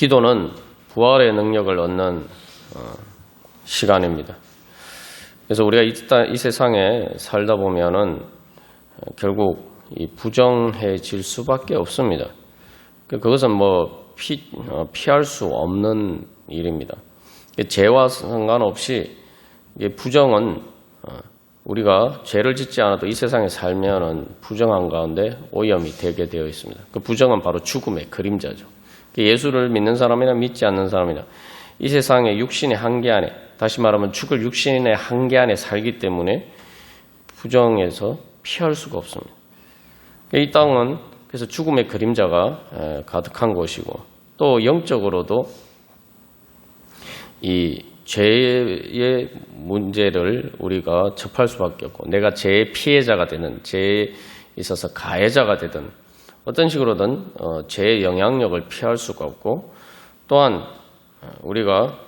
기도는 부활의 능력을 얻는 시간입니다. 그래서 우리가 이 세상에 살다 보면은 결국 이 부정해질 수밖에 없습니다. 그것은 피할 수 없는 일입니다. 죄와 상관없이 부정은 우리가 죄를 짓지 않아도 이 세상에 살면은 부정한 가운데 오염이 되게 되어 있습니다. 그 부정은 바로 죽음의 그림자죠. 예수를 믿는 사람이나 믿지 않는 사람이나 이 세상의 육신의 한계 안에, 다시 말하면 죽을 육신의 한계 안에 살기 때문에 부정에서 피할 수가 없습니다. 이 땅은 그래서 죽음의 그림자가 가득한 곳이고, 또 영적으로도 이 죄의 문제를 우리가 접할 수밖에 없고, 내가 죄의 피해자가 되는, 죄에 있어서 가해자가 되든 어떤 식으로든 죄의 영향력을 피할 수가 없고, 또한 우리가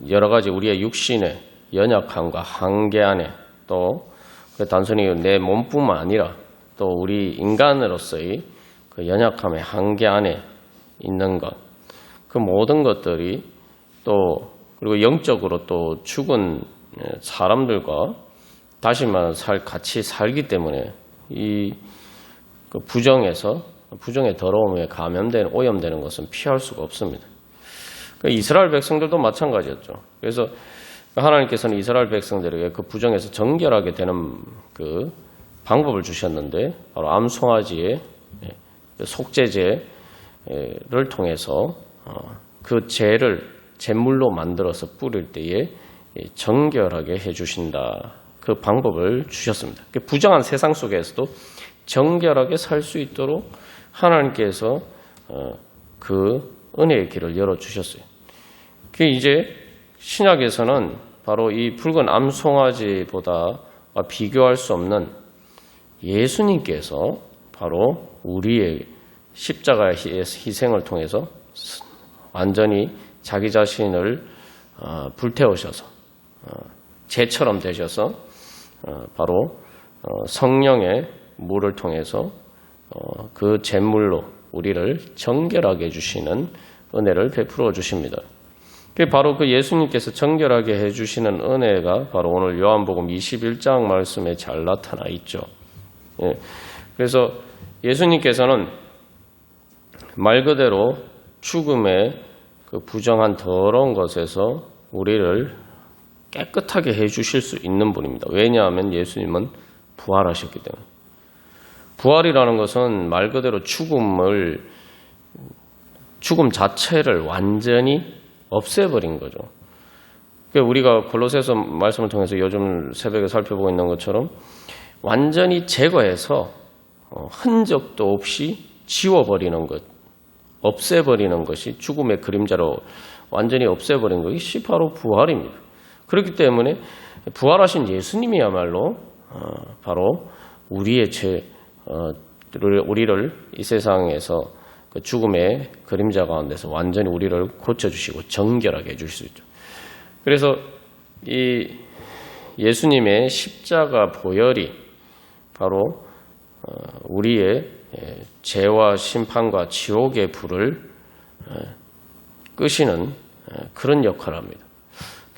여러 가지 우리의 육신의 연약함과 한계 안에, 또 단순히 내 몸뿐만 아니라 또 우리 인간으로서의 그 연약함의 한계 안에 있는 것, 그 모든 것들이 또 그리고 영적으로 또 죽은 사람들과 다시 말하면 같이 살기 때문에 이 부정의 더러움에 감염되는, 오염되는 것은 피할 수가 없습니다. 이스라엘 백성들도 마찬가지였죠. 그래서 하나님께서는 이스라엘 백성들에게 그 부정에서 정결하게 되는 그 방법을 주셨는데, 바로 암송아지의 속죄제를 통해서 그 죄를 제물로 만들어서 뿌릴 때에 정결하게 해주신다. 그 방법을 주셨습니다. 부정한 세상 속에서도 정결하게 살 수 있도록 하나님께서 그 은혜의 길을 열어주셨어요. 이제 신약에서는 바로 이 붉은 암송아지보다 비교할 수 없는 예수님께서 바로 우리의 십자가의 희생을 통해서 완전히 자기 자신을 불태우셔서 재처럼 되셔서 바로 성령의 물을 통해서 그 제물로 우리를 정결하게 해주시는 은혜를 베풀어 주십니다. 바로 그 예수님께서 정결하게 해주시는 은혜가 바로 오늘 요한복음 21장 말씀에 잘 나타나 있죠. 그래서 예수님께서는 말 그대로 죽음의 그 부정한 더러운 것에서 우리를 깨끗하게 해주실 수 있는 분입니다. 왜냐하면 예수님은 부활하셨기 때문에. 부활이라는 것은 말 그대로 죽음 자체를 완전히 없애버린 거죠. 우리가 골로새서 말씀을 통해서 요즘 새벽에 살펴보고 있는 것처럼 완전히 제거해서 흔적도 없이 지워버리는 것, 없애버리는 것이, 죽음의 그림자로 완전히 없애버린 것이 바로 부활입니다. 그렇기 때문에 부활하신 예수님이야말로 바로 우리의 우리를 이 세상에서 그 죽음의 그림자 가운데서 완전히 우리를 고쳐주시고 정결하게 해주실 수 있죠. 그래서 이 예수님의 십자가 보혈이 바로 우리의 죄와 심판과 지옥의 불을 끄시는 그런 역할을 합니다.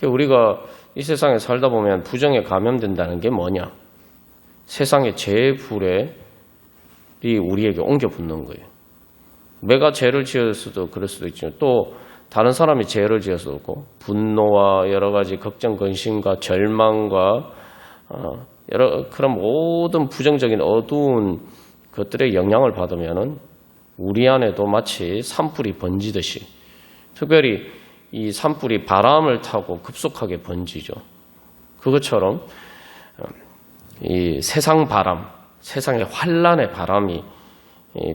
우리가 이 세상에 살다 보면 부정에 감염된다는 게 뭐냐? 세상의 죄의 불이 우리에게 옮겨 붙는 거예요. 내가 죄를 지었어도 그럴 수도 있지만 또 다른 사람이 죄를 지었어도 있고, 분노와 여러 가지 걱정, 근심과 절망과 그런 모든 부정적인 어두운 것들의 영향을 받으면은 우리 안에도 마치 산불이 번지듯이, 특별히 이 산불이 바람을 타고 급속하게 번지죠. 그것처럼 이 세상 바람, 세상의 환란의 바람이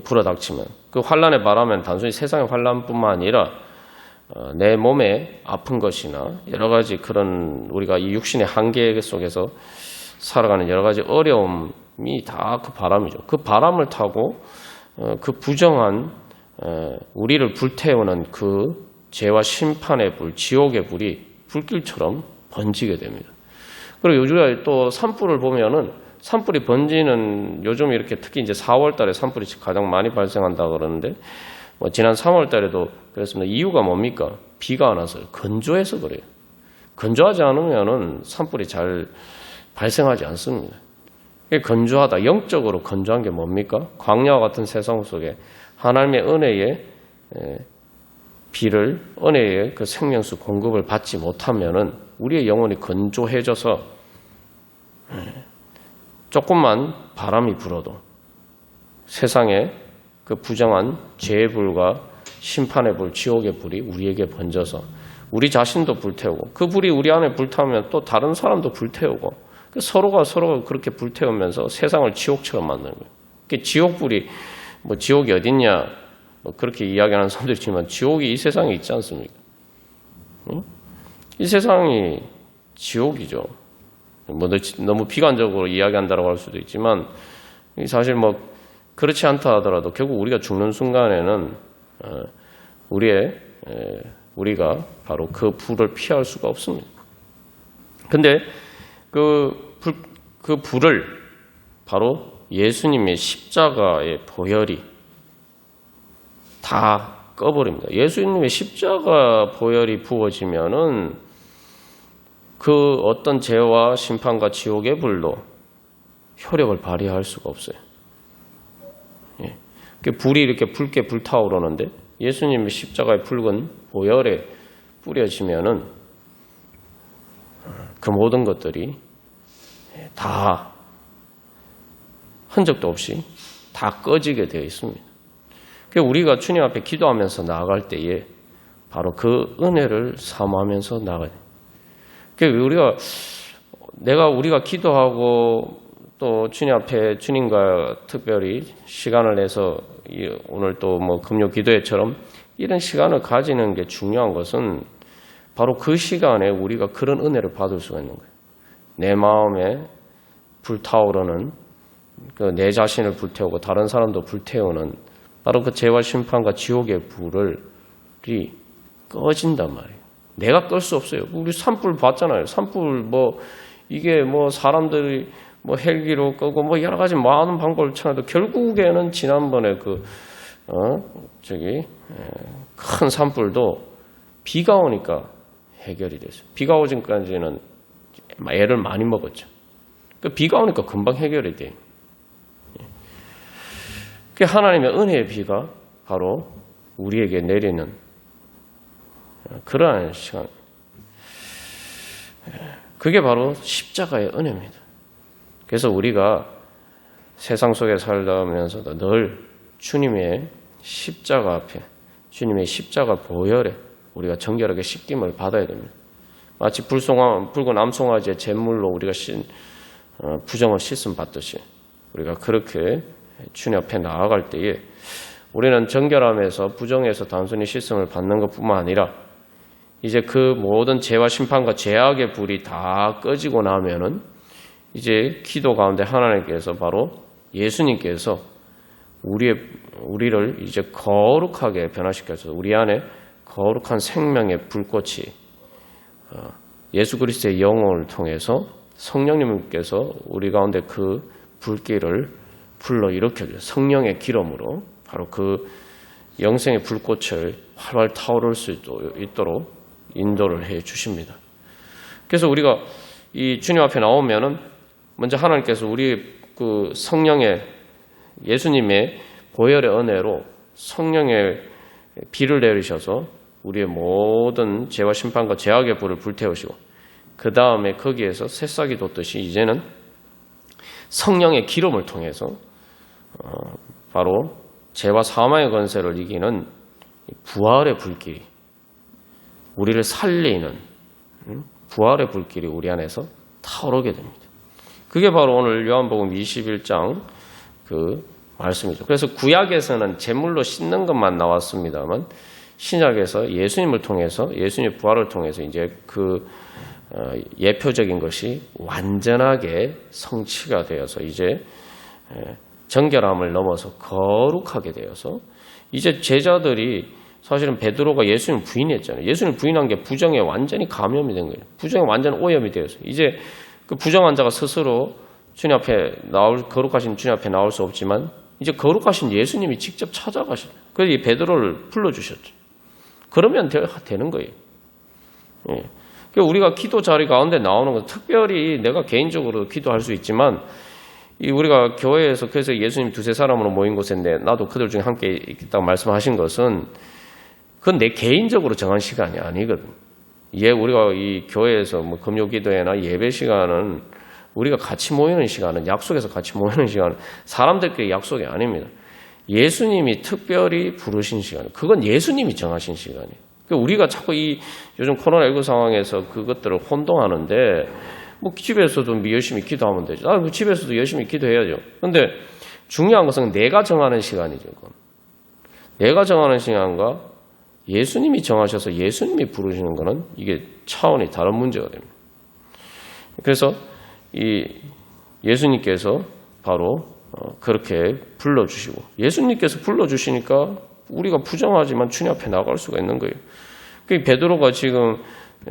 불어닥치면, 그 환란의 바람은 단순히 세상의 환란뿐만 아니라 내 몸에 아픈 것이나 여러 가지 그런 우리가 이 육신의 한계 속에서 살아가는 여러 가지 어려움이 다 그 바람이죠. 그 바람을 타고 그 부정한 우리를 불태우는 그 죄와 심판의 불, 지옥의 불이 불길처럼 번지게 됩니다. 그리고 요즘에 또 산불을 보면은 산불이 번지는 요즘 이렇게 특히 이제 4월 달에 산불이 가장 많이 발생한다 그러는데 뭐 지난 3월 달에도 그랬습니다. 이유가 뭡니까? 비가 안 와서 건조해서 그래요. 건조하지 않으면은 산불이 잘 발생하지 않습니다. 건조하다, 영적으로 건조한 게 뭡니까? 광야와 같은 세상 속에 하나님의 은혜의 비를, 은혜의 그 생명수 공급을 받지 못하면은 우리의 영혼이 건조해져서 조금만 바람이 불어도 세상에 그 부정한 죄의 불과 심판의 불, 지옥의 불이 우리에게 번져서 우리 자신도 불태우고 그 불이 우리 안에 불타면 또 다른 사람도 불태우고 서로가 그렇게 불태우면서 세상을 지옥처럼 만드는 거예요. 지옥불이 뭐 지옥이 어딨냐 뭐 그렇게 이야기하는 사람도 있지만 지옥이 이 세상에 있지 않습니까? 응? 이 세상이 지옥이죠. 뭐 너무 비관적으로 이야기한다고 할 수도 있지만 사실 뭐 그렇지 않다 하더라도 결국 우리가 죽는 순간에는 우리가 바로 그 불을 피할 수가 없습니다. 근데 그 불을 바로 예수님의 십자가의 보혈이 다 꺼버립니다. 예수님의 십자가 보혈이 부어지면은 그 어떤 죄와 심판과 지옥의 불도 효력을 발휘할 수가 없어요. 예. 불이 이렇게 붉게 불타오르는데 예수님의 십자가의 붉은 보혈에 뿌려지면은 그 모든 것들이 다 흔적도 없이 다 꺼지게 되어 있습니다. 우리가 주님 앞에 기도하면서 나아갈 때에 바로 그 은혜를 사모하면서 나아가야 돼요. 우리가 기도하고 또 주님 앞에 주님과 특별히 시간을 내서 오늘 또 뭐 금요 기도회처럼 이런 시간을 가지는 게 중요한 것은 바로 그 시간에 우리가 그런 은혜를 받을 수가 있는 거예요. 내 마음에 불타오르는 내 자신을 불태우고 다른 사람도 불태우는 바로 그 죄와 심판과 지옥의 불이 꺼진단 말이에요. 내가 끌 수 없어요. 우리 산불 봤잖아요. 산불 이게 사람들이 헬기로 끄고 여러 가지 많은 방법을 찾아도 결국에는 지난번에 큰 산불도 비가 오니까 해결이 됐어요. 비가 오기까지는 애를 많이 먹었죠. 비가 오니까 금방 해결이 돼요. 하나님의 은혜의 비가 바로 우리에게 내리는 그러한 시간. 그게 바로 십자가의 은혜입니다. 그래서 우리가 세상 속에 살다면서도 늘 주님의 십자가 앞에, 주님의 십자가 보혈에 우리가 정결하게 씻김을 받아야 됩니다. 마치 붉은 암송아지의 잿물로 우리가 부정을 씻음 받듯이 우리가 그렇게 주님 앞에 나아갈 때에 우리는 정결함에서 부정에서 단순히 씻음을 받는 것뿐만 아니라 이제 그 모든 죄와 심판과 죄악의 불이 다 꺼지고 나면은 이제 기도 가운데 하나님께서 바로 예수님께서 우리를 이제 거룩하게 변화시켜서 우리 안에 거룩한 생명의 불꽃이 예수 그리스도의 영혼을 통해서 성령님께서 우리 가운데 그 불길을 불러일으켜줘요. 성령의 기름으로 바로 그 영생의 불꽃을 활활 타오를 수 있도록 인도를 해 주십니다. 그래서 우리가 이 주님 앞에 나오면은 먼저 하나님께서 우리 그 성령의 예수님의 보혈의 은혜로 성령의 비를 내리셔서 우리의 모든 죄와 심판과 죄악의 불을 불태우시고 그 다음에 거기에서 새싹이 돋듯이 이제는 성령의 기름을 통해서 바로 죄와 사망의 권세를 이기는 부활의 불길이 우리를 살리는 부활의 불길이 우리 안에서 타오르게 됩니다. 그게 바로 오늘 요한복음 21장 그 말씀이죠. 그래서 구약에서는 제물로 씻는 것만 나왔습니다만 신약에서 예수님을 통해서 예수님의 부활을 통해서 이제 그 예표적인 것이 완전하게 성취가 되어서 이제 정결함을 넘어서 거룩하게 되어서 이제 제자들이 사실은 베드로가 예수님 부인했잖아요. 예수님 부인한 게 부정에 완전히 감염이 된 거예요. 부정에 완전 오염이 되어서 이제 그 부정한 자가 스스로 주님 앞에 거룩하신 주님 앞에 나올 수 없지만 이제 거룩하신 예수님이 직접 찾아가셨어요. 그래서 이 베드로를 불러주셨죠. 그러면 되는 거예요. 예. 우리가 기도 자리 가운데 나오는 건 특별히 내가 개인적으로 기도할 수 있지만 우리가 교회에서 그래서 예수님 두세 사람으로 모인 곳인데 나도 그들 중에 함께 있다고 말씀하신 것은 그건 내 개인적으로 정한 시간이 아니거든. 우리가 이 교회에서 뭐 금요 기도회나 예배 시간은 우리가 같이 모이는 시간은 약속에서 같이 모이는 시간은 사람들끼리 약속이 아닙니다. 예수님이 특별히 부르신 시간, 그건 예수님이 정하신 시간이에요. 우리가 자꾸 요즘 코로나19 상황에서 그것들을 혼동하는데 뭐 집에서도 열심히 기도하면 되죠. 뭐 집에서도 열심히 기도해야죠. 그런데 중요한 것은 내가 정하는 시간이죠. 그건. 내가 정하는 시간과 예수님이 정하셔서 예수님이 부르시는 것은 이게 차원이 다른 문제가 됩니다. 그래서 예수님께서 바로 그렇게 불러주시고 예수님께서 불러주시니까 우리가 부정하지만 주님 앞에 나갈 수가 있는 거예요. 베드로가 지금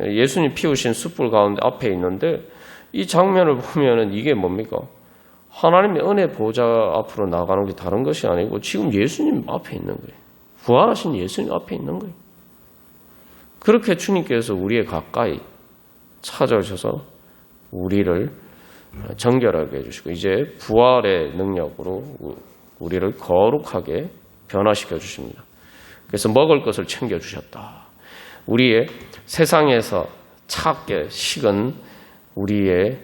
예수님 피우신 숯불 가운데 앞에 있는데 이 장면을 보면은 이게 뭡니까? 하나님의 은혜 보좌 앞으로 나가는 게 다른 것이 아니고 지금 예수님 앞에 있는 거예요. 부활하신 예수님 앞에 있는 거예요. 그렇게 주님께서 우리의 가까이 찾아오셔서 우리를 정결하게 해주시고 이제 부활의 능력으로 우리를 거룩하게 변화시켜 주십니다. 그래서 먹을 것을 챙겨주셨다. 우리의 세상에서 차갑게 식은 우리의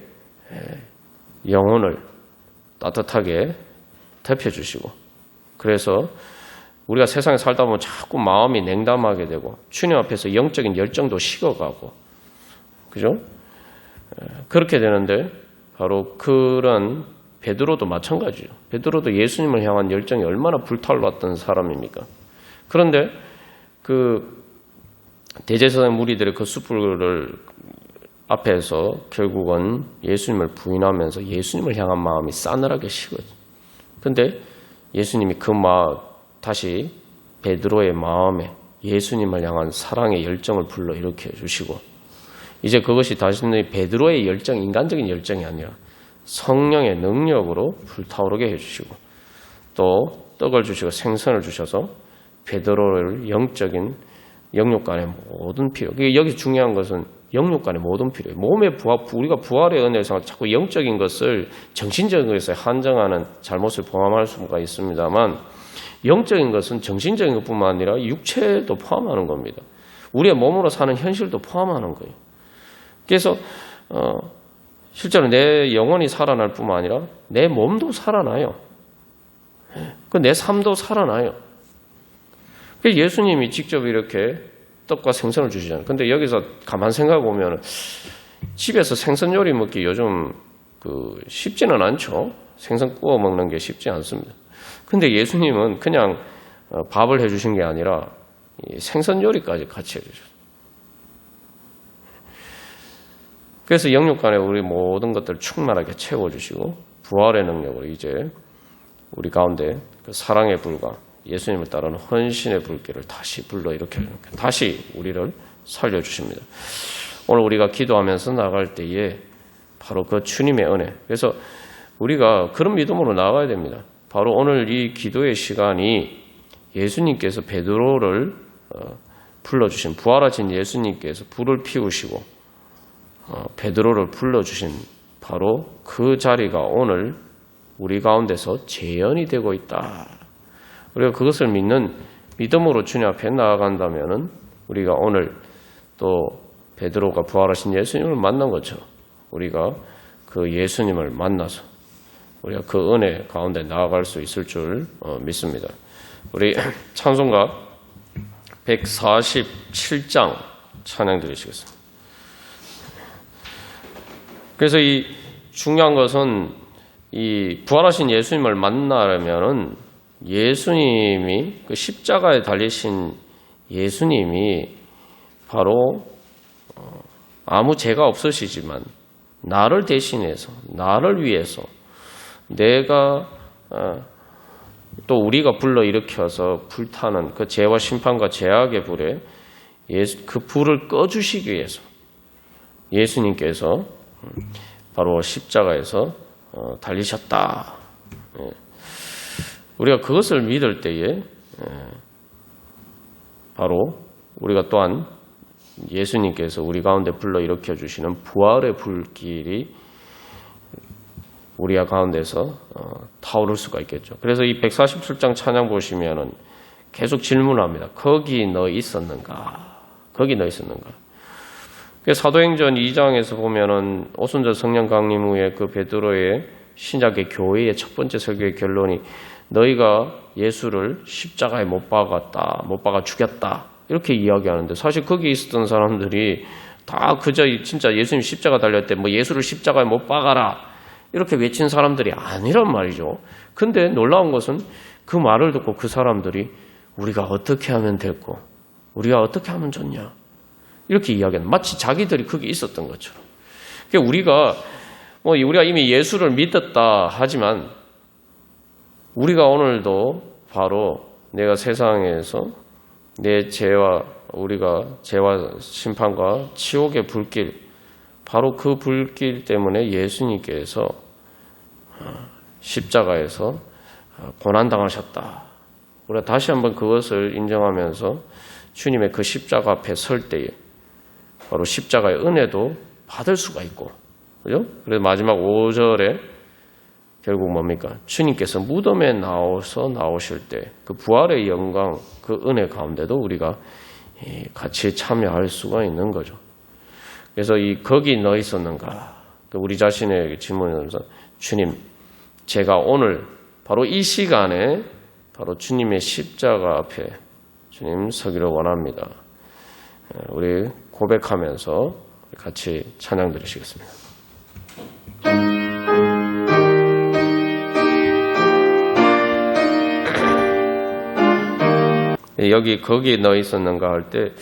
영혼을 따뜻하게 데펴주시고 그래서 우리가 세상에 살다 보면 자꾸 마음이 냉담하게 되고 주님 앞에서 영적인 열정도 식어가고 그죠? 그렇게 되는데 바로 그런 베드로도 마찬가지죠. 베드로도 예수님을 향한 열정이 얼마나 불타올랐던 사람입니까? 그런데 그 대제사장 무리들의 그 숯불을 앞에서 결국은 예수님을 부인하면서 예수님을 향한 마음이 싸늘하게 식어요. 그런데 예수님이 다시 베드로의 마음에 예수님을 향한 사랑의 열정을 불러일으켜 주시고 이제 그것이 다시 베드로의 열정, 인간적인 열정이 아니라 성령의 능력으로 불타오르게 해주시고 또 떡을 주시고 생선을 주셔서 베드로를 영적인 영육간의 모든 필요. 여기 중요한 것은 영육간의 모든 필요. 몸의 우리가 부활의 은혜에서 자꾸 영적인 것을 정신적인 것에 한정하는 잘못을 포함할 수가 있습니다만 영적인 것은 정신적인 것뿐만 아니라 육체도 포함하는 겁니다. 우리의 몸으로 사는 현실도 포함하는 거예요. 그래서 실제로 내 영혼이 살아날 뿐만 아니라 내 몸도 살아나요. 내 삶도 살아나요. 예수님이 직접 이렇게 떡과 생선을 주시잖아요. 근데 여기서 가만 생각해 보면 집에서 생선 요리 먹기 요즘 쉽지는 않죠. 생선 구워 먹는 게 쉽지 않습니다. 근데 예수님은 그냥 밥을 해주신 게 아니라 생선 요리까지 같이 해주셨어요. 그래서 영육간에 우리 모든 것들을 충만하게 채워주시고 부활의 능력으로 이제 우리 가운데 그 사랑의 불과 예수님을 따르는 헌신의 불길을 다시 불러일으켜 다시 우리를 살려주십니다. 오늘 우리가 기도하면서 나갈 때에 바로 그 주님의 은혜. 그래서 우리가 그런 믿음으로 나가야 됩니다. 바로 오늘 이 기도의 시간이 예수님께서 베드로를 불러주신 부활하신 예수님께서 불을 피우시고 베드로를 불러주신 바로 그 자리가 오늘 우리 가운데서 재현이 되고 있다. 우리가 그것을 믿는 믿음으로 주님 앞에 나아간다면 우리가 오늘 또 베드로가 부활하신 예수님을 만난 것처럼 우리가 그 예수님을 만나서 우리가 그 은혜 가운데 나아갈 수 있을 줄 믿습니다. 우리 찬송가 147장 찬양 드리시겠습니다. 그래서 이 중요한 것은 이 부활하신 예수님을 만나려면은 예수님이 그 십자가에 달리신 예수님이 바로 아무 죄가 없으시지만 나를 대신해서 나를 위해서 내가 또 우리가 불러일으켜서 불타는 그 죄와 심판과 죄악의 불에 그 불을 꺼주시기 위해서 예수님께서 바로 십자가에서 달리셨다. 우리가 그것을 믿을 때에 바로 우리가 또한 예수님께서 우리 가운데 불러일으켜 주시는 부활의 불길이 우리 가운데서 타오를 수가 있겠죠. 그래서 이 147장 찬양 보시면은 계속 질문합니다. 거기 너 있었는가? 거기 너 있었는가? 사도행전 2장에서 보면은 오순절 성령 강림 후에 그 베드로의 신약의 교회의 첫 번째 설교의 결론이 너희가 예수를 십자가에 못 박아 죽였다. 이렇게 이야기하는데 사실 거기 있었던 사람들이 다 그저 진짜 예수님 십자가 달릴 때 뭐 예수를 십자가에 못 박아라. 이렇게 외친 사람들이 아니란 말이죠. 근데 놀라운 것은 그 말을 듣고 그 사람들이 우리가 어떻게 하면 됐고 우리가 어떻게 하면 좋냐. 이렇게 이야기하는 마치 자기들이 거기 있었던 것처럼. 그러니까 우리가 이미 예수를 믿었다 하지만 우리가 오늘도 바로 내가 세상에서 내 죄와 심판과 지옥의 불길 바로 그 불길 때문에 예수님께서 십자가에서 고난당하셨다. 우리가 다시 한번 그것을 인정하면서 주님의 그 십자가 앞에 설 때에 바로 십자가의 은혜도 받을 수가 있고, 그죠? 그래서 마지막 5절에 결국 뭡니까? 주님께서 무덤에 나오실 때 그 부활의 영광, 그 은혜 가운데도 우리가 같이 참여할 수가 있는 거죠. 그래서 거기 너 있었는가? 우리 자신에게 질문하면서 주님, 제가 오늘 바로 이 시간에 바로 주님의 십자가 앞에 주님 서기를 원합니다. 우리 고백하면서 같이 찬양 드리시겠습니다. 거기 너 있었는가 할 때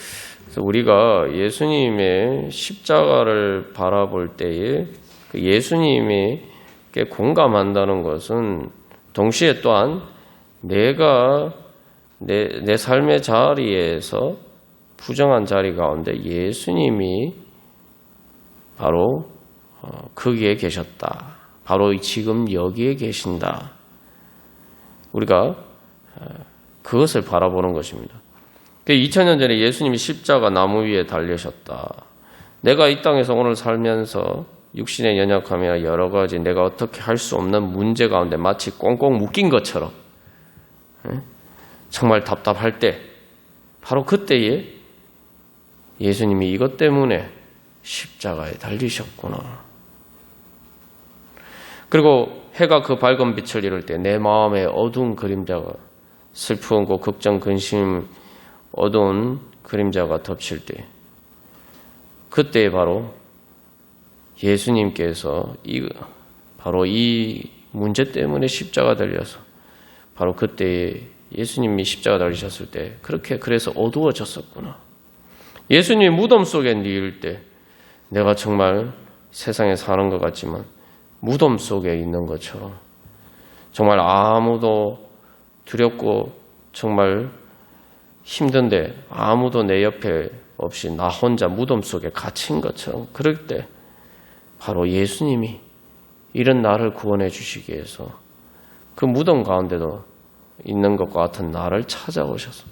우리가 예수님의 십자가를 바라볼 때에 예수님에게 공감한다는 것은 동시에 또한 내가 내 삶의 자리에서 부정한 자리 가운데 예수님이 바로 거기에 계셨다. 바로 지금 여기에 계신다. 우리가 그것을 바라보는 것입니다. 2000년 전에 예수님이 십자가 나무 위에 달리셨다. 내가 이 땅에서 오늘 살면서 육신의 연약함이나 여러 가지 내가 어떻게 할 수 없는 문제 가운데 마치 꽁꽁 묶인 것처럼 정말 답답할 때 바로 그때에 예수님이 이것 때문에 십자가에 달리셨구나. 그리고 해가 그 밝은 빛을 잃을 때 내 마음에 어두운 그림자가 슬픔과 걱정, 근심, 어두운 그림자가 덮칠 때 그때 바로 예수님께서 바로 이 문제 때문에 십자가 달려서 바로 그때 예수님이 십자가 달리셨을 때 그래서 어두워졌었구나. 예수님이 무덤 속에 누울 때 내가 정말 세상에 사는 것 같지만 무덤 속에 있는 것처럼 정말 아무도 두렵고 정말 힘든데 아무도 내 옆에 없이 나 혼자 무덤 속에 갇힌 것처럼 그럴 때 바로 예수님이 이런 나를 구원해 주시기 위해서 그 무덤 가운데도 있는 것과 같은 나를 찾아오셔서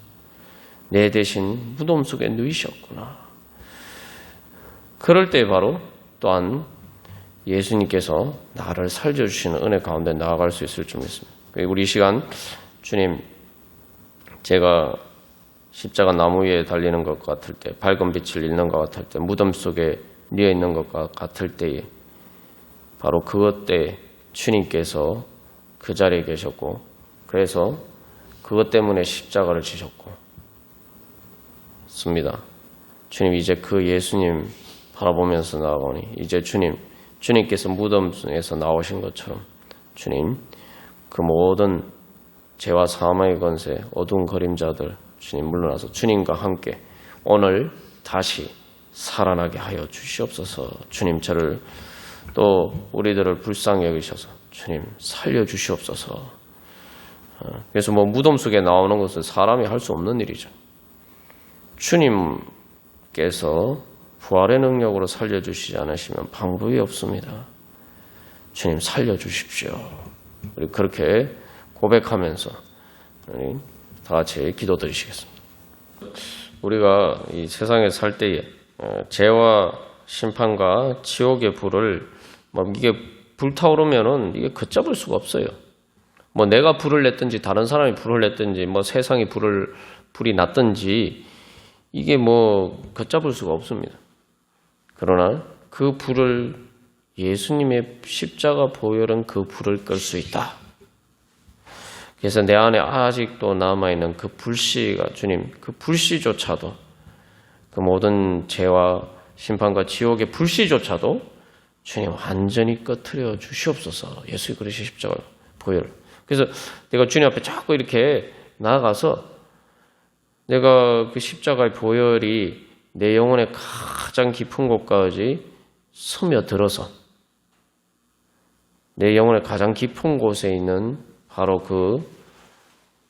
내 대신 무덤 속에 누이셨구나. 그럴 때 바로 또한 예수님께서 나를 살려주시는 은혜 가운데 나아갈 수 있을 줄 믿습니다. 우리 이 시간 주님, 제가 십자가 나무 위에 달리는 것 같을 때, 밝은 빛을 잃는 것 같을 때, 무덤 속에 누워 있는 것 같을 때에 바로 그것 때 주님께서 그 자리에 계셨고 그래서 그것 때문에 십자가를 지셨고 습니다. 주님, 이제 그 예수님 바라보면서 나아가니 이제 주님께서 무덤에서 나오신 것처럼 주님, 그 모든 죄와 사망의 권세, 어두운 그림자들 주님 물러나서 주님과 함께 오늘 다시 살아나게 하여 주시옵소서. 주님, 저를 또 우리들을 불쌍히 여기셔서 주님 살려주시옵소서. 그래서 무덤 속에 나오는 것은 사람이 할 수 없는 일이죠. 주님께서 부활의 능력으로 살려주시지 않으시면 방법이 없습니다. 주님 살려주십시오. 우리 그렇게 고백하면서 우리 다 같이 기도드리시겠습니다. 우리가 이 세상에 살 때에 죄와 심판과 지옥의 불을 이게 불타오르면은 이게 걷잡을 수가 없어요. 내가 불을 냈든지 다른 사람이 불을 냈든지 세상이 불이 났든지 이게 걷잡을 수가 없습니다. 그러나 그 불을 예수님의 십자가 보혈은 그 불을 끌 수 있다. 그래서 내 안에 아직도 남아있는 그 불씨가 주님 그 불씨조차도 그 모든 죄와 심판과 지옥의 불씨조차도 주님 완전히 꺼트려 주시옵소서. 예수 그리스도의 십자가 보혈. 그래서 내가 주님 앞에 자꾸 이렇게 나아가서 내가 그 십자가의 보혈이 내 영혼의 가장 깊은 곳까지 스며들어서 내 영혼의 가장 깊은 곳에 있는 바로 그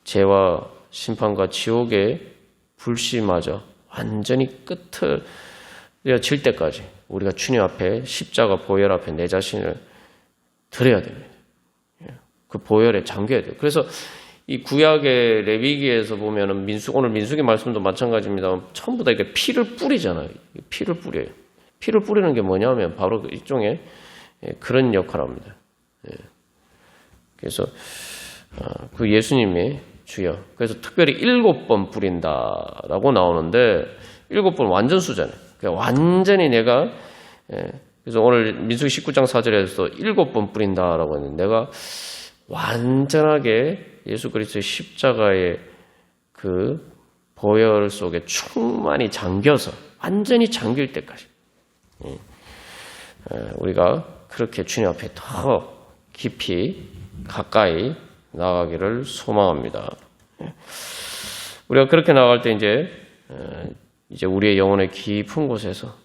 죄와 심판과 지옥의 불씨마저 완전히 끄트려질 때까지 우리가 주님 앞에 십자가 보혈 앞에 내 자신을 드려야 됩니다. 그 보혈에 잠겨야 돼요. 그래서 이 구약의 레위기에서 보면은 오늘 민수기 말씀도 마찬가지입니다. 전부 다 이렇게 피를 뿌리잖아요. 피를 뿌려요. 피를 뿌리는 게 뭐냐면 바로 일종의 그런 역할을 합니다. 그래서 그 예수님이 주여. 그래서 특별히 7번 뿌린다라고 나오는데 7번 완전 수잖아요. 그러니까 완전히 내가 그래서 오늘 민수기 19장 4절에서 7번 뿌린다라고 했는데 내가 완전하게 예수 그리스도의 십자가의 그 보혈 속에 충만히 잠겨서 완전히 잠길 때까지 우리가 그렇게 주님 앞에 더 깊이 가까이 나가기를 소망합니다. 우리가 그렇게 나갈 때 이제 우리의 영혼의 깊은 곳에서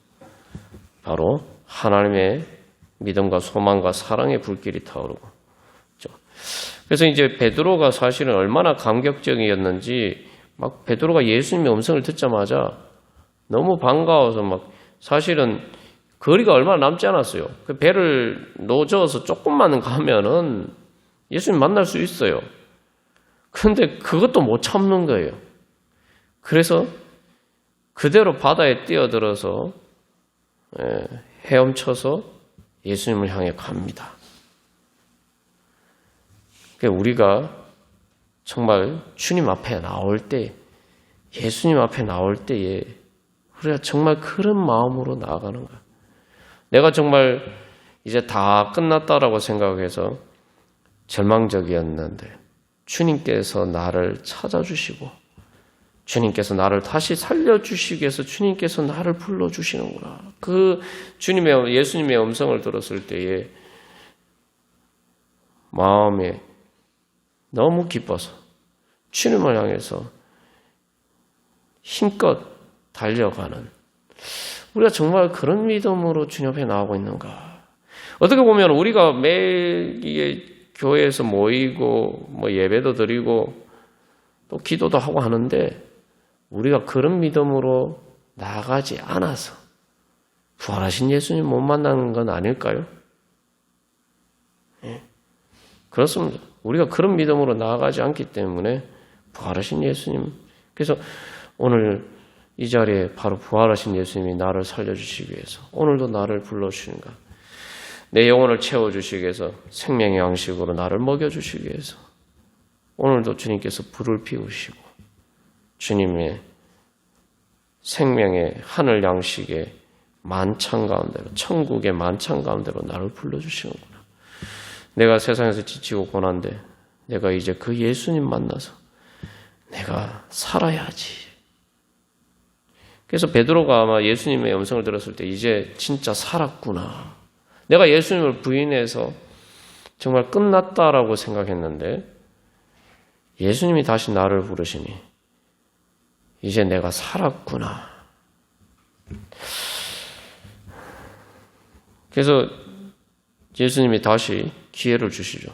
바로 하나님의 믿음과 소망과 사랑의 불길이 타오르고 그래서 이제 베드로가 사실은 얼마나 감격적이었는지 베드로가 예수님의 음성을 듣자마자 너무 반가워서 사실은 거리가 얼마 남지 않았어요. 그 배를 놓저어서 조금만 가면은 예수님 만날 수 있어요. 그런데 그것도 못 참는 거예요. 그래서 그대로 바다에 뛰어들어서 헤엄쳐서 예수님을 향해 갑니다. 우리가 정말 주님 앞에 나올 때, 예수님 앞에 나올 때에 우리가 정말 그런 마음으로 나아가는 거야. 내가 정말 이제 다 끝났다라고 생각해서 절망적이었는데 주님께서 나를 찾아주시고 주님께서 나를 다시 살려주시기 위해서 주님께서 나를 불러주시는구나. 그 예수님의 음성을 들었을 때에 마음에 너무 기뻐서 주님을 향해서 힘껏 달려가는 우리가 정말 그런 믿음으로 주님 앞에 나오고 있는가. 어떻게 보면 우리가 매일 교회에서 모이고 예배도 드리고 또 기도도 하고 하는데 우리가 그런 믿음으로 나아가지 않아서 부활하신 예수님 못 만나는 건 아닐까요? 그렇습니다. 우리가 그런 믿음으로 나아가지 않기 때문에 부활하신 예수님, 그래서 오늘 이 자리에 바로 부활하신 예수님이 나를 살려주시기 위해서 오늘도 나를 불러주시는가, 내 영혼을 채워주시기 위해서 생명의 양식으로 나를 먹여주시기 위해서 오늘도 주님께서 불을 피우시고 주님의 생명의 하늘 양식의 만찬 가운데로, 천국의 만찬 가운데로 나를 불러주시는구나. 내가 세상에서 지치고 고난데 내가 이제 그 예수님 만나서 내가 살아야지. 그래서 베드로가 아마 예수님의 음성을 들었을 때 이제 진짜 살았구나. 내가 예수님을 부인해서 정말 끝났다라고 생각했는데 예수님이 다시 나를 부르시니 이제 내가 살았구나. 그래서 예수님이 다시 기회를 주시죠.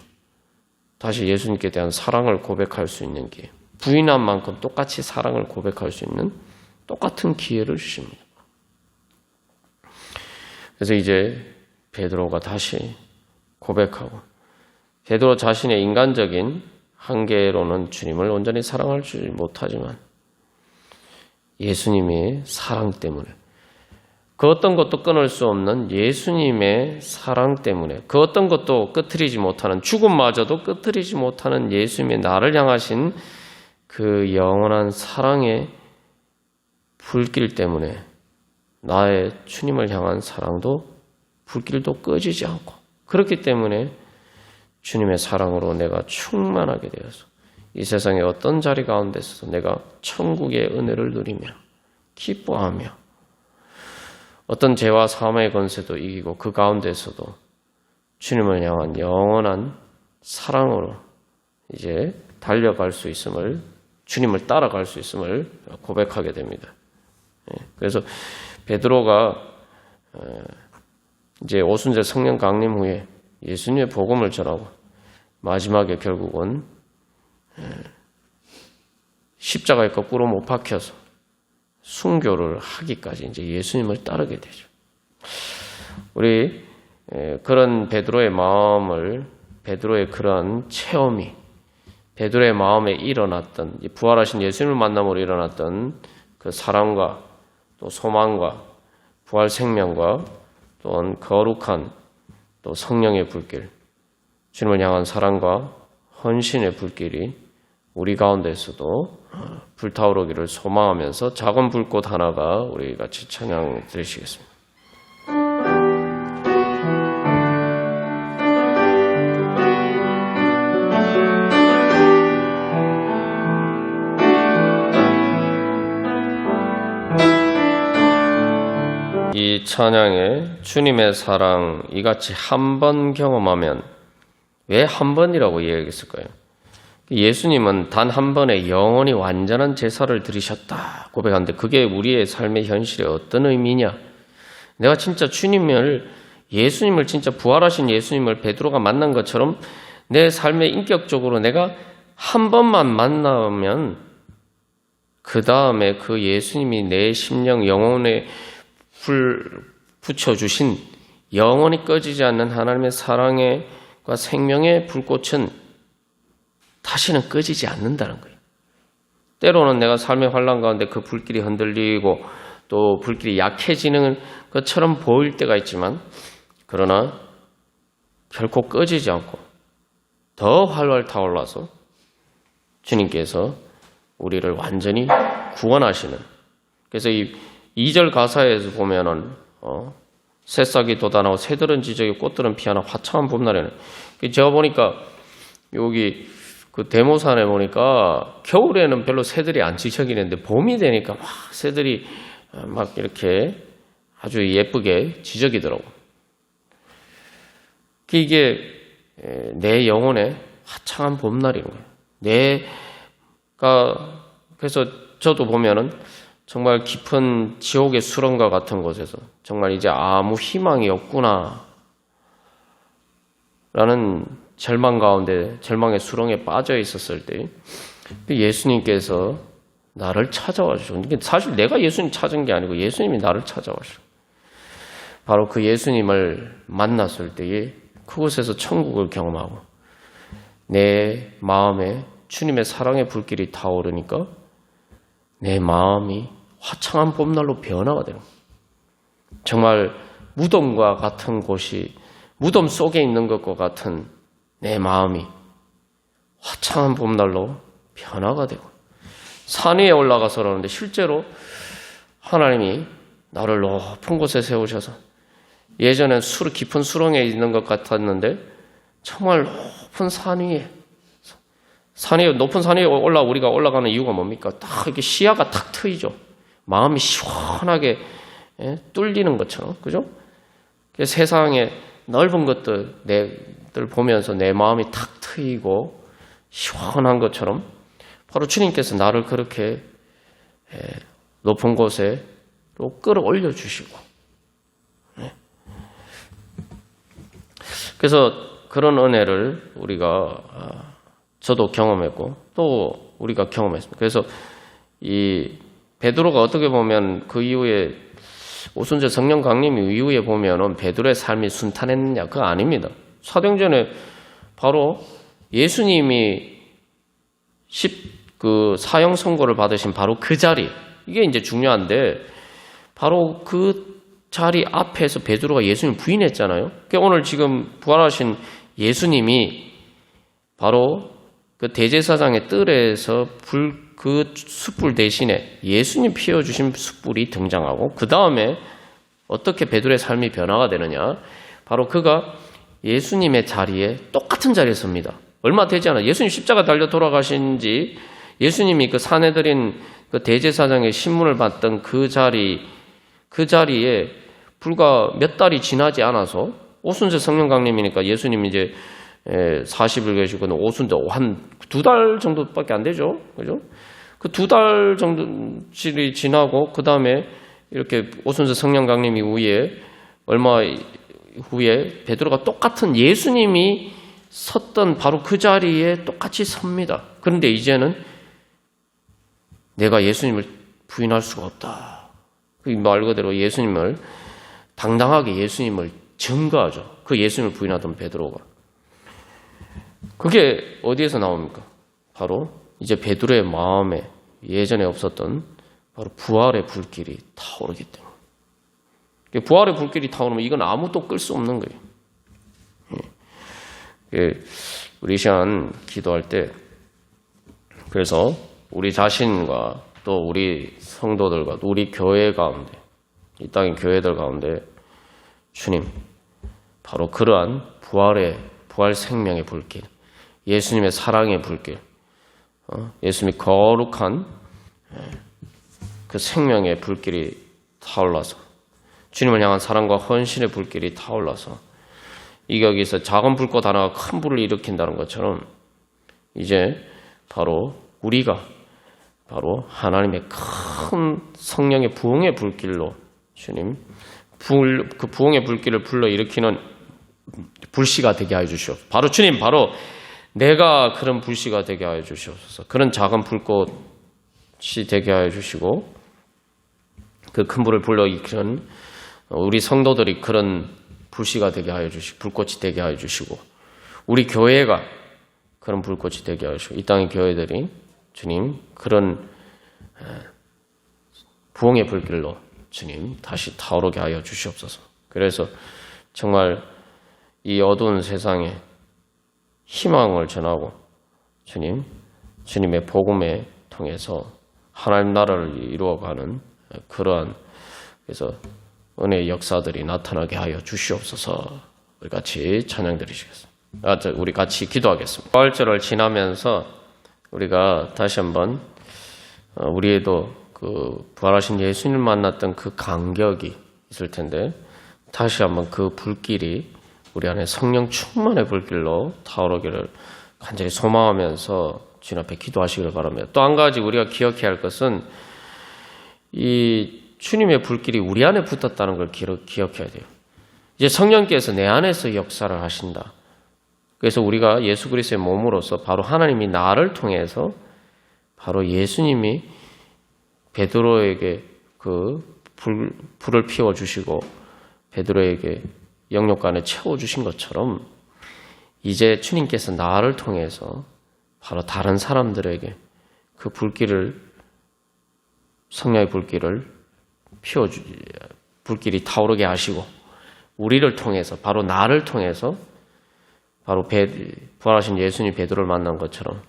다시 예수님께 대한 사랑을 고백할 수 있는 기회. 부인한 만큼 똑같이 사랑을 고백할 수 있는 똑같은 기회를 주십니다. 그래서 이제 베드로가 다시 고백하고 베드로 자신의 인간적인 한계로는 주님을 온전히 사랑하지 못하지만 예수님의 사랑 때문에 그 어떤 것도 끊을 수 없는 예수님의 사랑 때문에 그 어떤 것도 끄트리지 못하는 죽음마저도 끄트리지 못하는 예수님의 나를 향하신 그 영원한 사랑의 불길 때문에 나의 주님을 향한 사랑도 불길도 꺼지지 않고 그렇기 때문에 주님의 사랑으로 내가 충만하게 되어서 이 세상의 어떤 자리 가운데서도 내가 천국의 은혜를 누리며 기뻐하며 어떤 죄와 사망의 권세도 이기고 그 가운데서도 주님을 향한 영원한 사랑으로 이제 달려갈 수 있음을 주님을 따라갈 수 있음을 고백하게 됩니다. 그래서 베드로가 이제 오순절 성령 강림 후에 예수님의 복음을 전하고 마지막에 결국은 십자가에 거꾸로 못 박혀서 순교를 하기까지 이제 예수님을 따르게 되죠. 우리 그런 베드로의 마음을 베드로의 그런 체험이 베드로의 마음에 일어났던 부활하신 예수님을 만남으로 일어났던 그 사랑과 또 소망과 부활 생명과 또한 거룩한 또 성령의 불길, 주님을 향한 사랑과 헌신의 불길이 우리 가운데서도 불타오르기를 소망하면서 작은 불꽃 하나가 우리 같이 찬양 드리시겠습니다. 이 찬양에 주님의 사랑 이같이 한 번 경험하면 왜 한 번이라고 이야기했을까요? 예수님은 단 한 번에 영원히 완전한 제사를 드리셨다 고백하는데 그게 우리의 삶의 현실에 어떤 의미냐? 내가 진짜 예수님을 진짜 부활하신 예수님을 베드로가 만난 것처럼 내 삶의 인격적으로 내가 한 번만 만나면 그 다음에 그 예수님이 내 심령 영혼에 붙여주신 영원히 꺼지지 않는 하나님의 사랑과 생명의 불꽃은 다시는 꺼지지 않는다는 거예요. 때로는 내가 삶의 환난 가운데 그 불길이 흔들리고 또 불길이 약해지는 것처럼 보일 때가 있지만 그러나 결코 꺼지지 않고 더 활활 타올라서 주님께서 우리를 완전히 구원하시는 그래서 이 2절 가사에서 보면은 새싹이 돋아나고 새들은 지저귀 꽃들은 피하나 화창한 봄날에는 제가 보니까 여기 그 데모산에 보니까 겨울에는 별로 새들이 안 지저귀는데 봄이 되니까 막 새들이 막 이렇게 아주 예쁘게 지저귀더라고. 이게 내 영혼의 화창한 봄날인 거예요. 그래서 저도 보면은 정말 깊은 지옥의 수렁과 같은 곳에서 정말 이제 아무 희망이 없구나 라는 절망 가운데 절망의 수렁에 빠져 있었을 때 예수님께서 나를 찾아와 주셨는데 사실 내가 예수님 찾은 게 아니고 예수님이 나를 찾아와 주셨어요. 바로 그 예수님을 만났을 때에 그곳에서 천국을 경험하고 내 마음에 주님의 사랑의 불길이 타오르니까 내 마음이 화창한 봄날로 변화가 되는 거예요. 정말 무덤과 같은 곳이 무덤 속에 있는 것과 같은 내 마음이 화창한 봄날로 변화가 되고 산 위에 올라가서 그러는데 실제로 하나님이 나를 높은 곳에 세우셔서 예전엔 깊은 수렁에 있는 것 같았는데 정말 높은 산 위에 높은 산 위에 우리가 올라가는 이유가 뭡니까? 딱 이렇게 시야가 탁 트이죠. 마음이 시원하게 뚫리는 것처럼, 그죠? 세상의 넓은 것들 보면서 내 마음이 탁 트이고 시원한 것처럼 바로 주님께서 나를 그렇게 높은 곳에 또 끌어올려 주시고 그래서 그런 은혜를 저도 경험했고 또 우리가 경험했습니다. 그래서 이 베드로가 어떻게 보면 그 이후에 오순절 성령 강림 이후에 보면은 베드로의 삶이 순탄했느냐? 그거 아닙니다. 사도행전에 바로 예수님이 사형 선고를 받으신 바로 그 자리, 이게 이제 중요한데, 바로 그 자리 앞에서 베드로가 예수님을 부인했잖아요. 그러니까 오늘 지금 부활하신 예수님이 바로 그 대제사장의 뜰에서 그 숯불 대신에 예수님 피워주신 숯불이 등장하고, 그 다음에 어떻게 베드로의 삶이 변화가 되느냐, 바로 그가 예수님의 자리에, 똑같은 자리에 섭니다. 얼마 되지 않아 예수님 십자가 달려 돌아가신 지, 예수님이 그 사내들인 그 대제사장의 신문을 받던 그 자리에 불과 몇 달이 지나지 않아서, 오순절 성령 강림이니까 예수님이 이제 40일 계시고 오순절 한 2달 정도밖에 안 되죠. 그죠? 그 2달 정도쯤이 지나고, 그 다음에 이렇게 오순절 성령 강림 이후에 얼마 후에 베드로가 똑같은 예수님이 섰던 바로 그 자리에 똑같이 섭니다. 그런데 이제는 내가 예수님을 부인할 수가 없다. 그 말 그대로 예수님을, 당당하게 예수님을 증거하죠. 그 예수님을 부인하던 베드로가. 그게 어디에서 나옵니까? 바로 이제 베드로의 마음에 예전에 없었던 바로 부활의 불길이 타오르기 때문에. 부활의 불길이 타오르면 이건 아무도 끌 수 없는 거예요. 우리 시간 기도할 때, 그래서 우리 자신과 또 우리 성도들과 또 우리 교회 가운데, 이 땅의 교회들 가운데 주님, 바로 그러한 부활 생명의 불길, 예수님의 사랑의 불길, 예수님의 거룩한 그 생명의 불길이 타올라서, 주님을 향한 사랑과 헌신의 불길이 타올라서, 이게 여기서 작은 불꽃 하나가 큰 불을 일으킨다는 것처럼, 이제 바로 우리가 바로 하나님의 큰 성령의 부흥의 불길로, 주님, 그 부흥의 불길을 불러일으키는 불씨가 되게 하여 주시옵소서. 바로 주님, 바로 내가 그런 불씨가 되게 하여 주시옵소서. 그런 작은 불꽃이 되게 하여 주시고, 그 큰 불을 불러일으키는 우리 성도들이 그런 불씨가 되게 하여 주시고, 불꽃이 되게 하여 주시고, 우리 교회가 그런 불꽃이 되게 하여 주시고, 이 땅의 교회들이 주님 그런 부흥의 불길로 주님 다시 타오르게 하여 주시옵소서. 그래서 정말 이 어두운 세상에 희망을 전하고, 주님의 복음에 통해서 하나님 나라를 이루어가는 그러한, 그래서 은혜의 역사들이 나타나게 하여 주시옵소서. 우리 같이 찬양 드리시겠습니다. 우리 같이 기도하겠습니다. 부활절을 지나면서 우리가 다시 한번 우리에도 그 부활하신 예수님 만났던 그 감격이 있을 텐데, 다시 한번 그 불길이 우리 안에 성령 충만의 불길로 타오르기를 간절히 소망하면서 주님 앞에 기도하시기를 바랍니다. 또 한 가지 우리가 기억해야 할 것은, 이 주님의 불길이 우리 안에 붙었다는 걸 기억해야 돼요. 이제 성령께서 내 안에서 역사를 하신다. 그래서 우리가 예수 그리스도의 몸으로서 바로 하나님이 나를 통해서 바로 예수님이 베드로에게 그 불을 피워주시고 베드로에게 영육간에 채워주신 것처럼, 이제 주님께서 나를 통해서 바로 다른 사람들에게 그 불길을, 성령의 불길을 불길이 타오르게 하시고, 우리를 통해서, 바로 나를 통해서 바로 부활하신 예수님 베드로를 만난 것처럼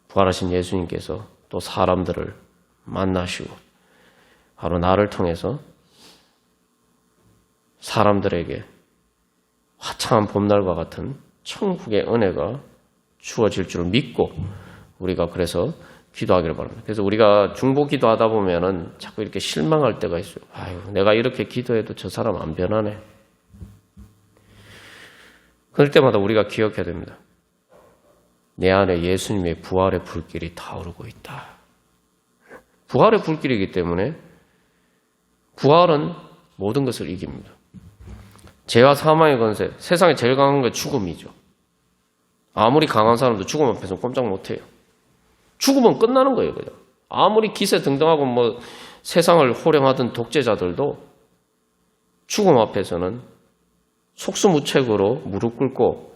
부활하신 예수님께서 또 사람들을 만나시고, 바로 나를 통해서 사람들에게 화창한 봄날과 같은 천국의 은혜가 주어질 줄 믿고, 우리가 그래서 기도하기를 바랍니다. 그래서 우리가 중보 기도하다 보면은 자꾸 이렇게 실망할 때가 있어요. 아유, 내가 이렇게 기도해도 저 사람 안 변하네. 그럴 때마다 우리가 기억해야 됩니다. 내 안에 예수님의 부활의 불길이 타오르고 있다. 부활의 불길이기 때문에 부활은 모든 것을 이깁니다. 죄와 사망의 권세, 세상에 제일 강한 게 죽음이죠. 아무리 강한 사람도 죽음 앞에서 꼼짝 못해요. 죽으면 끝나는 거예요, 그냥. 아무리 기세 등등하고 뭐 세상을 호령하던 독재자들도 죽음 앞에서는 속수무책으로 무릎 꿇고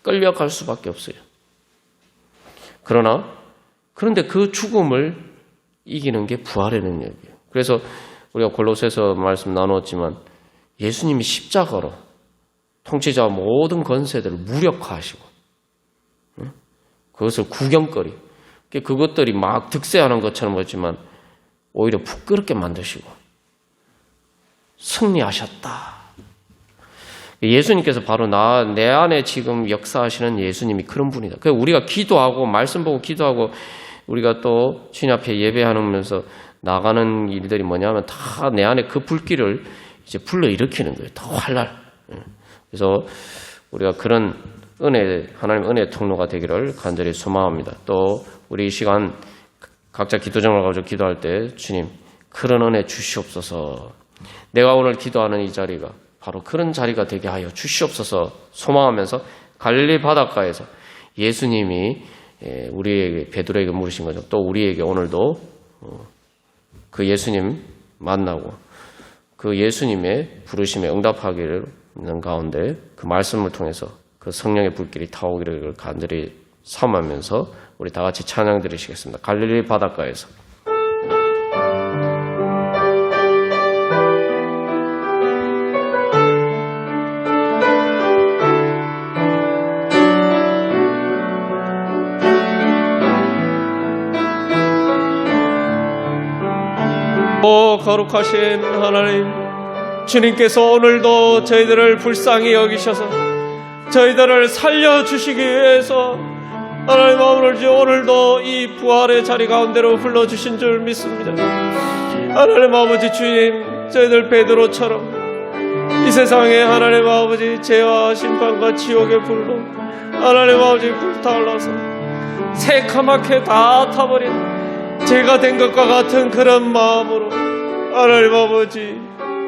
끌려갈 수밖에 없어요. 그런데 그 죽음을 이기는 게 부활의 능력이에요. 그래서 우리가 골로새서 말씀 나눴지만 예수님이 십자가로 통치자와 모든 권세들을 무력화하시고 그것을 구경거리, 그것들이 막 득세하는 것처럼 보지만 오히려 부끄럽게 만드시고 승리하셨다. 예수님께서 바로 내 안에 지금 역사하시는 예수님이 그런 분이다. 그래서 우리가 기도하고 말씀 보고 기도하고 우리가 또 주님 앞에 예배하면서 나가는 일들이 뭐냐면 다 내 안에 그 불길을 이제 불러일으키는 거예요. 더 활랄. 그래서 우리가 그런 하나님 은혜의 통로가 되기를 간절히 소망합니다. 또 우리 이 시간 각자 기도 제목을 가지고 기도할 때 주님 그런 은혜 주시옵소서. 내가 오늘 기도하는 이 자리가 바로 그런 자리가 되게 하여 주시옵소서 소망하면서 갈릴리 바닷가에서 예수님이 우리에게 베드로에게 물으신 거죠. 또 우리에게 오늘도 그 예수님 만나고 그 예수님의 부르심에 응답하기를 있는 가운데 그 말씀을 통해서 그 성령의 불길이 타오기를 간절히 삼으면서 우리 다 같이 찬양 드리시겠습니다. 갈릴리 바닷가에서. 오 거룩하신 하나님, 주님께서 오늘도 저희들을 불쌍히 여기셔서 저희들을 살려주시기 위해서 하나님 오늘도 이 부활의 자리 가운데로 불러주신 줄 믿습니다. 하나님 아버지 주님, 저희들 베드로처럼 이 세상에 하나님 아버지 죄와 심판과 지옥의 불로 하나님 아버지 불타올라서 새카맣게 다 타버린 죄가 된 것과 같은 그런 마음으로 하나님 아버지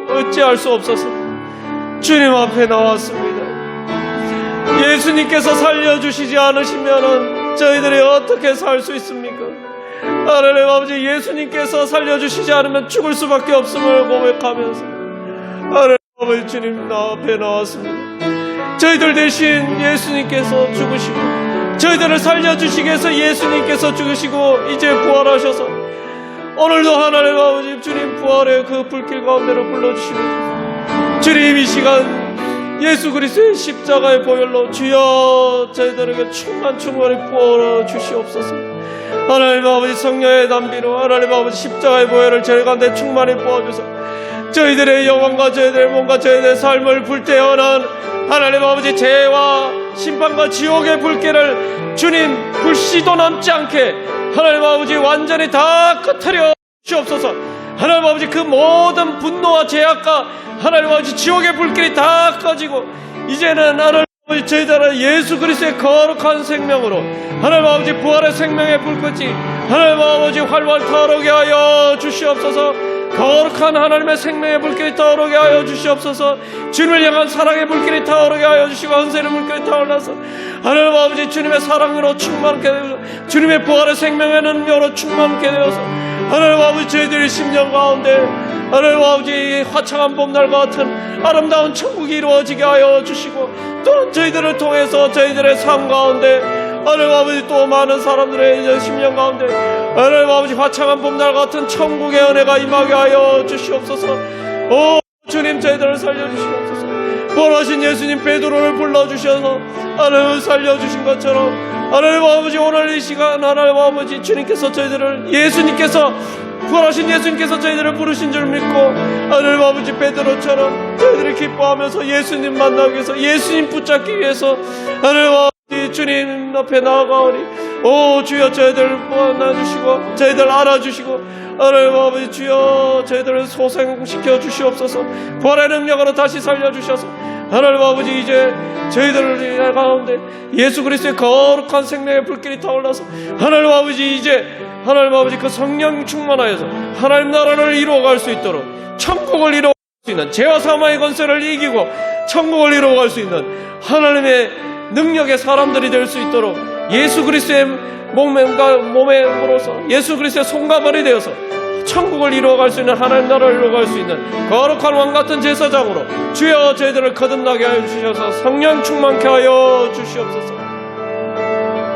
어찌할 수 없어서 주님 앞에 나왔습니다. 예수님께서 살려주시지 않으시면 저희들이 어떻게 살 수 있습니까? 하나님 아버지, 예수님께서 살려주시지 않으면 죽을 수밖에 없음을 고백하면서 하나님 아버지 주님 앞에 나왔습니다. 저희들 대신 예수님께서 죽으시고 저희들을 살려주시기 위해서 예수님께서 죽으시고 이제 부활하셔서 오늘도 하나님 아버지 주님 부활의 그 불길 가운데로 불러주시고 주님 이 시간 예수 그리스도의 십자가의 보혈로 주여 저희들에게 충만히 부어 주시옵소서. 하나님 아버지 성령의 담비로 하나님 아버지 십자가의 보혈을 저희 가운데 충만히 부어주셔서 저희들의 영혼과 저희들의 몸과 저희들의 삶을 불태어난 하나님 아버지 죄와 심판과 지옥의 불길을 주님 불씨도 남지 않게 하나님 아버지 완전히 다 끄트려 주시옵소서. 하나님 아버지 그 모든 분노와 죄악과 하나님 아버지 지옥의 불길이 다 꺼지고 이제는 하나님 아버지 저희들은 예수 그리스도의 거룩한 생명으로 하나님 아버지 부활의 생명의 불꽃이 하나님 아버지 활활 타오르게 하여 주시옵소서. 거룩한 하나님의 생명의 불길이 타오르게 하여 주시옵소서. 주님을 향한 사랑의 불길이 타오르게 하여 주시고 헌세의 불길이 타올라서 하나님 아버지 주님의 사랑으로 충만케 되어서 주님의 부활의 생명의 능력으로 충만케 되어서 하나님 아버지 저희들의 심령 가운데 하나님 아버지 화창한 봄날과 같은 아름다운 천국이 이루어지게 하여 주시고 또는 저희들을 통해서 저희들의 삶 가운데 하나님 아버지 또 많은 사람들의 심령 가운데 하나님 아버지 화창한 봄날 같은 천국의 은혜가 임하게 하여 주시옵소서. 오 주님 저희들을 살려주시옵소서. 부활하신 예수님 베드로를 불러주셔서 하나님을 살려주신 것처럼 하나님 아버지 오늘 이 시간 하나님 아버지 주님께서 저희들을 예수님께서 부활하신 예수님께서 저희들을 부르신 줄 믿고 하나님 아버지 베드로처럼 저희들이 기뻐하면서 예수님 만나기 위해서 예수님 붙잡기 위해서 하나님 아버지 주님 앞에 나아가오니 오 주여 저희들 만나주시고 저희들 알아주시고 하나님 아버지 주여 저희들을 소생시켜 주시옵소서. 부활의 능력으로 다시 살려주셔서 하나님 아버지 이제 저희들 가운데 예수 그리스도의 거룩한 생명의 불길이 타올라서 하나님 아버지 이제 하나님 아버지 그 성령 충만하여서 하나님 나라를 이루어갈 수 있도록 천국을 이루어갈 수 있는 죄와 사망의 권세를 이기고 천국을 이루어갈 수 있는 하나님의 능력의 사람들이 될 수 있도록 예수 그리스도의 몸으로서 예수 그리스도의 손가발이 되어서 천국을 이루어갈 수 있는, 하나님 나라를 이루어갈 수 있는 거룩한 왕같은 제사장으로 주여 저희들을 거듭나게 하여 주셔서 성령 충만케 하여 주시옵소서.